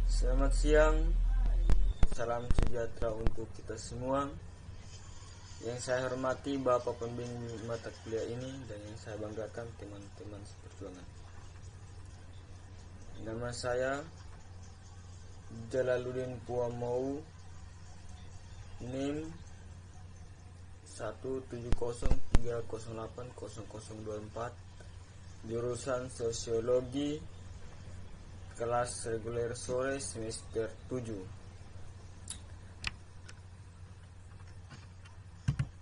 Selamat siang, salam sejahtera untuk kita semua. Yang saya hormati Bapak Pembimbing mata kuliah ini dan yang saya banggakan teman-teman seperjuangan. Nama saya Jalaluddin Puamau, NIM 17030080024, jurusan Sosiologi, kelas reguler sore semester 7.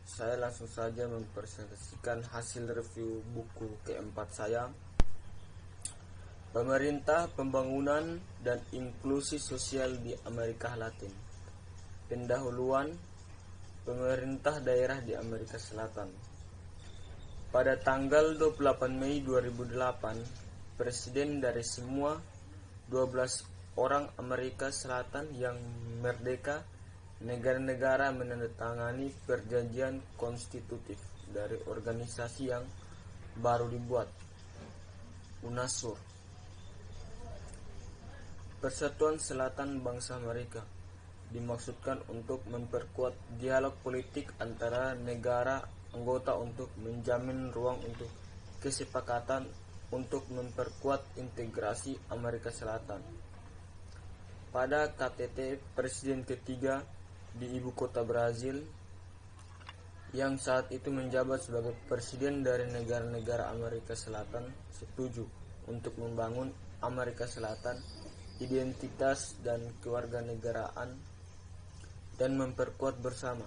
Saya langsung saja mempresentasikan hasil review buku keempat saya, Pemerintah, Pembangunan, dan Inklusi Sosial di Amerika Latin. Pendahuluan, Pemerintah Daerah di Amerika Selatan. Pada tanggal 28 Mei 2008, Presiden dari semua 12 orang Amerika Selatan yang merdeka negara-negara menandatangani perjanjian konstitutif dari organisasi yang baru dibuat, UNASUR, Persatuan Selatan Bangsa Amerika. Dimaksudkan untuk memperkuat dialog politik antara negara anggota untuk menjamin ruang untuk kesepakatan untuk memperkuat integrasi Amerika Selatan. Pada KTT Presiden ketiga di ibu kota Brazil, yang saat itu menjabat sebagai presiden dari negara-negara Amerika Selatan, setuju untuk membangun Amerika Selatan, identitas dan kewarganegaraan, dan memperkuat bersama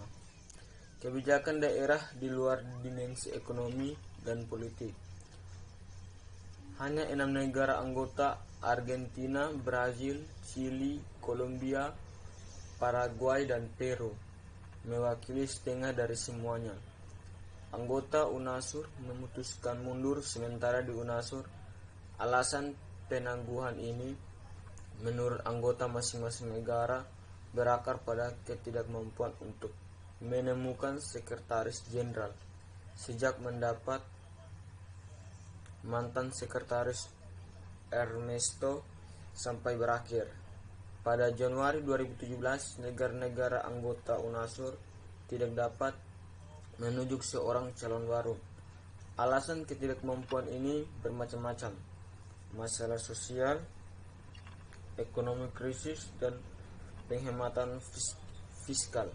kebijakan daerah di luar dimensi ekonomi dan politik. Hanya 6 negara anggota, Argentina, Brazil, Chili, Kolombia, Paraguay, dan Peru, mewakili setengah dari semuanya. Anggota UNASUR memutuskan mundur sementara di UNASUR. Alasan penangguhan ini, menurut anggota masing-masing negara, berakar pada ketidakmampuan untuk menemukan sekretaris jenderal sejak mendapat mantan sekretaris Ernesto sampai berakhir. Pada Januari 2017, negara-negara anggota UNASUR tidak dapat menunjuk seorang calon baru. Alasan ketidakmampuan ini bermacam-macam: masalah sosial, ekonomi krisis, dan penghematan fiskal,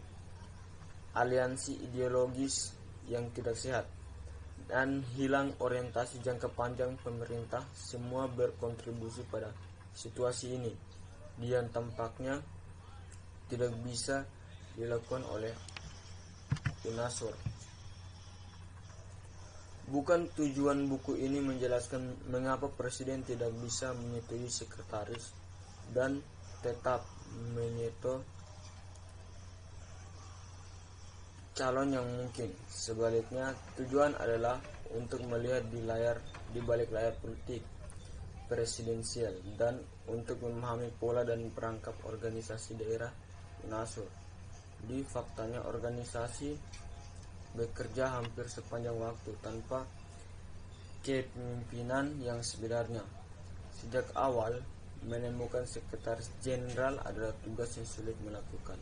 aliansi ideologis yang tidak sehat, dan hilang orientasi jangka panjang pemerintah. Semua berkontribusi pada situasi ini yang tampaknya tidak bisa dilakukan oleh UNASUR. Bukan tujuan buku ini menjelaskan mengapa presiden tidak bisa menyetujui sekretaris dan tetap menyeto calon yang mungkin. Sebaliknya, tujuan adalah untuk melihat di balik layar politik presidensial dan untuk memahami pola dan perangkap organisasi daerah UNASUR. Di faktanya, organisasi bekerja hampir sepanjang waktu tanpa kepemimpinan yang sebenarnya. Sejak awal, menemukan sekretaris jenderal adalah tugas yang sulit melakukan.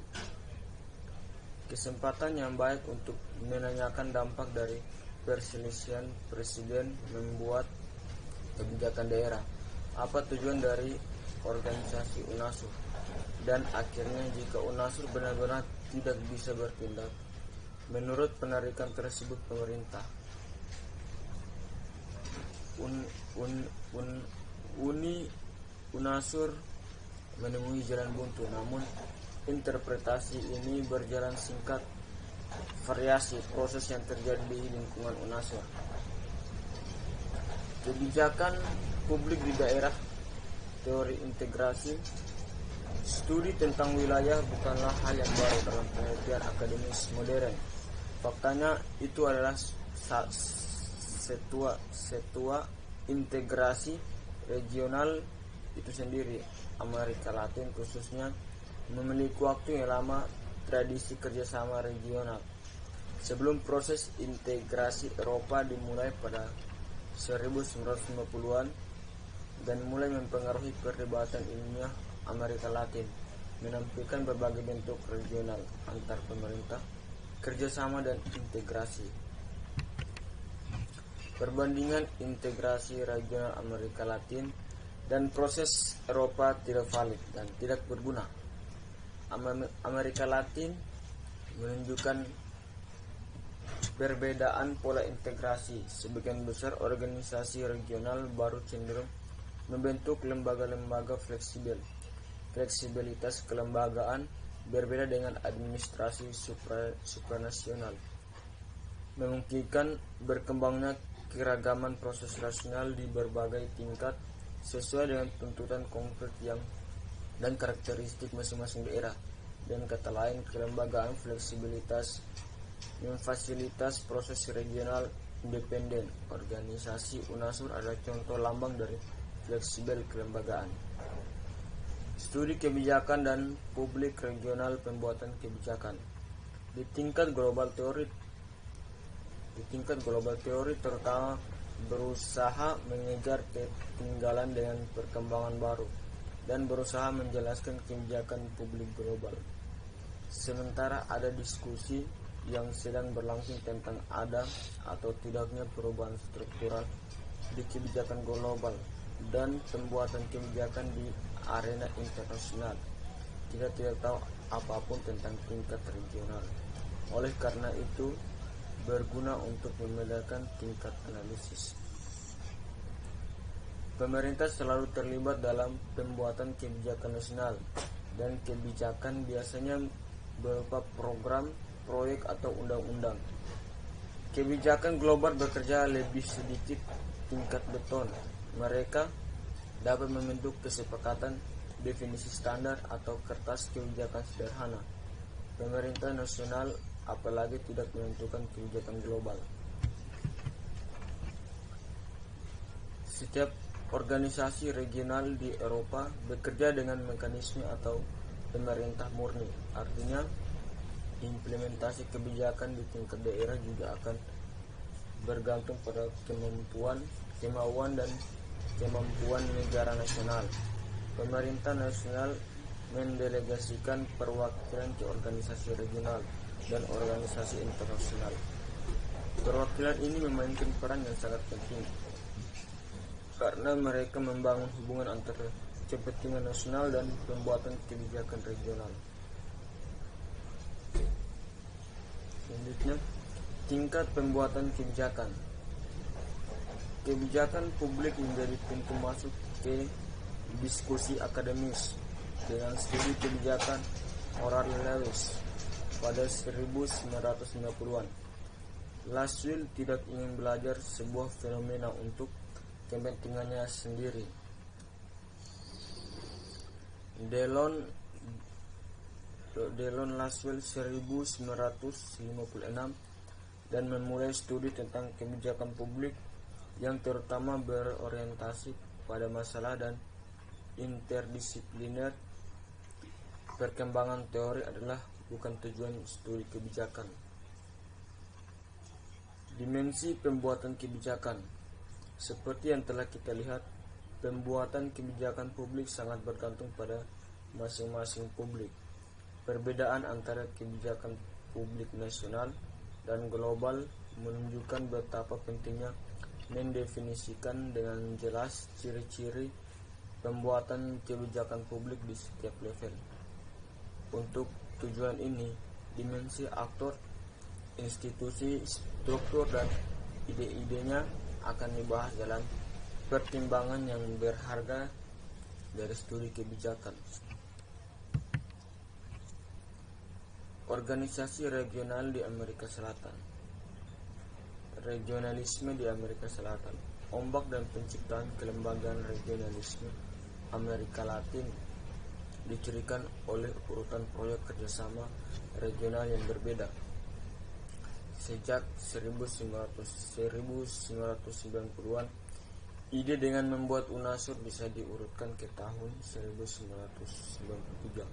Kesempatan yang baik untuk menanyakan dampak dari perselisihan presiden membuat kebijakan daerah. Apa tujuan dari organisasi UNASUR? Dan akhirnya, jika UNASUR benar-benar tidak bisa bertindak menurut penarikan tersebut, pemerintah UNASUR menemui jalan buntu. Namun interpretasi ini berjalan singkat. Variasi proses yang terjadi di lingkungan UNASUR. Kebijakan publik di daerah, teori integrasi. Studi tentang wilayah bukanlah hal yang baru dalam penelitian akademis modern. Faktanya, itu adalah setua integrasi regional itu sendiri. Amerika Latin khususnya memiliki waktu yang lama tradisi kerjasama regional. Sebelum proses integrasi Eropa dimulai pada 1950-an, dan mulai mempengaruhi perdebatan ilmiah Amerika Latin, menampilkan berbagai bentuk regional antar pemerintah, kerjasama dan integrasi. Perbandingan integrasi regional Amerika Latin dan proses Eropa tidak valid dan tidak berguna. Amerika Latin menunjukkan perbedaan pola integrasi. Sebagian besar organisasi regional baru cenderung membentuk lembaga-lembaga fleksibel. Fleksibilitas kelembagaan berbeda dengan administrasi supranasional, memungkinkan berkembangnya keragaman proses rasional di berbagai tingkat sesuai dengan tuntutan konkret dan karakteristik masing-masing daerah. Dan kata lain, kelembagaan fleksibilitas memfasilitas proses regional independen. Organisasi UNASUR adalah contoh lambang dari fleksibel kelembagaan. Studi kebijakan dan publik regional pembuatan kebijakan. Di tingkat global teori terutama berusaha mengejar ketinggalan dengan perkembangan baru dan berusaha menjelaskan kebijakan publik global. Sementara ada diskusi yang sedang berlangsung tentang ada atau tidaknya perubahan struktural di kebijakan global dan pembuatan kebijakan di arena internasional. Kita tidak tahu apapun tentang tingkat regional. Oleh karena itu, berguna untuk membedakan tingkat analisis. Pemerintah selalu terlibat dalam pembuatan kebijakan nasional, dan kebijakan biasanya berupa program, proyek, atau undang-undang. Kebijakan global bekerja lebih sedikit tingkat beton. Mereka dapat membentuk kesepakatan, definisi standar, atau kertas kebijakan sederhana. Pemerintah nasional apalagi tidak menentukan kebijakan global. Setiap organisasi regional di Eropa bekerja dengan mekanisme atau pemerintah murni. Artinya, implementasi kebijakan di tingkat daerah juga akan bergantung pada kemauan dan kemampuan negara nasional. Pemerintah nasional mendelegasikan perwakilan ke organisasi regional dan organisasi internasional. Perwakilan ini memainkan peran yang sangat penting karena mereka membangun hubungan antara kepentingan nasional dan pembuatan kebijakan regional. Selanjutnya, tingkat pembuatan kebijakan. Kebijakan publik menjadi pintu masuk ke diskusi akademis. Dengan studi kebijakan Horace Lewis pada 1950-an, Lasswell tidak ingin belajar sebuah fenomena untuk kepentingannya sendiri. Delon Lasswell 1956 dan memulai studi tentang kebijakan publik yang terutama berorientasi pada masalah dan interdisipliner. Perkembangan teori adalah bukan tujuan studi kebijakan. Dimensi pembuatan kebijakan. Seperti yang telah kita lihat, pembuatan kebijakan publik sangat bergantung pada masing-masing publik. Perbedaan antara kebijakan publik nasional dan global menunjukkan betapa pentingnya mendefinisikan dengan jelas ciri-ciri pembuatan kebijakan publik di setiap level. Untuk tujuan ini, dimensi aktor, institusi, struktur, dan ide-idenya akan dibahas dalam pertimbangan yang berharga dari studi kebijakan. Organisasi regional di Amerika Selatan. Regionalisme di Amerika Selatan. Ombak dan penciptaan kelembagaan regionalisme Amerika Latin dicirikan oleh urutan proyek kerjasama regional yang berbeda. Sejak 1990-an, ide dengan membuat UNASUR bisa diurutkan ke tahun 1993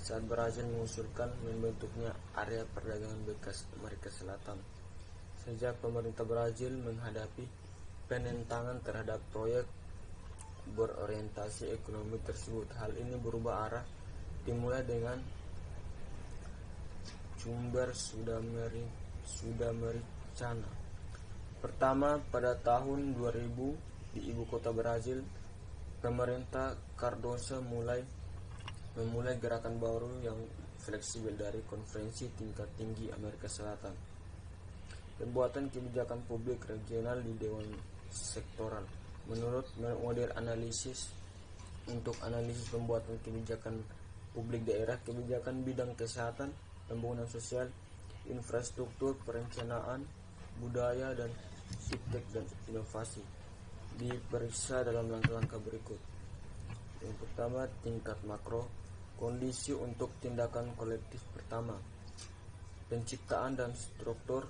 saat Brazil mengusulkan membentuknya area perdagangan bebas Amerika Selatan. Sejak pemerintah Brazil menghadapi penentangan terhadap proyek berorientasi ekonomi tersebut. Hal ini berubah arah dimulai dengan Sumber Sudamericana pertama pada tahun 2000 di ibu kota Brazil. Pemerintah Cardoso memulai gerakan baru yang fleksibel dari konferensi tingkat tinggi Amerika Selatan. Pembuatan kebijakan publik regional di dewan sektoral. Menurut model analisis untuk analisis pembuatan kebijakan publik daerah, kebijakan bidang kesehatan, pembangunan sosial, infrastruktur, perencanaan, budaya, dan iptek dan inovasi diperiksa dalam langkah-langkah berikut. Yang pertama, tingkat makro, kondisi untuk tindakan kolektif pertama, penciptaan dan struktur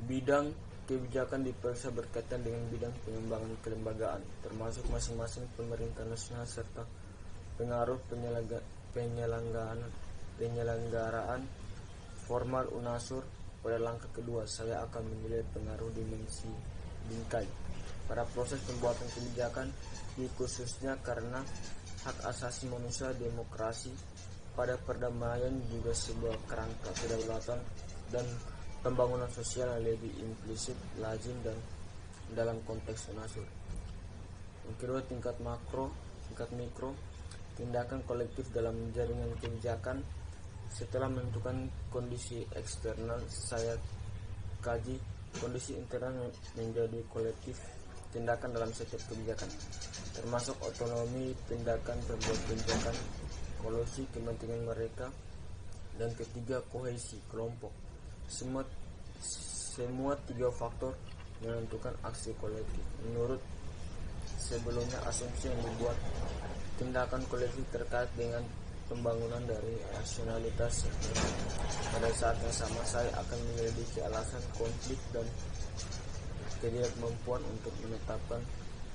bidang kebijakan diperiksa berkaitan dengan bidang pengembangan kelembagaan, termasuk masing-masing pemerintah nasional serta pengaruh penyelenggaraan formal UNASUR. Pada langkah kedua, saya akan menilai pengaruh dimensi bingkai pada proses pembuatan kebijakan, khususnya karena hak asasi manusia, demokrasi, pada perdamaian juga sebuah kerangka kedaulatan dan pembangunan sosial yang lebih implisit, lazim dan dalam konteks UNASUR. Yang kedua, tingkat mikro, tindakan kolektif dalam jaringan kebijakan. Setelah menentukan kondisi eksternal, saya kaji kondisi internal menjadi kolektif tindakan dalam setiap kebijakan, termasuk otonomi tindakan pembuat kebijakan, kolusi kepentingan mereka, dan ketiga, kohesi kelompok. Semua tiga faktor menentukan aksi kolektif. Menurut sebelumnya, asumsi yang dibuat tindakan kolektif terkait dengan pembangunan dari rasionalitas sektoral. Pada saat yang sama, saya akan menyelidiki alasan konflik dan ketidakmampuan untuk menetapkan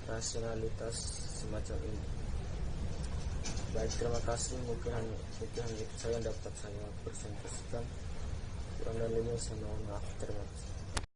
rasionalitas semacam ini. Baik, terima kasih. Mungkin hanya itu saya dapat saya presentasikan. Kurang dan lebihnya saya mohon maaf. Terima kasih.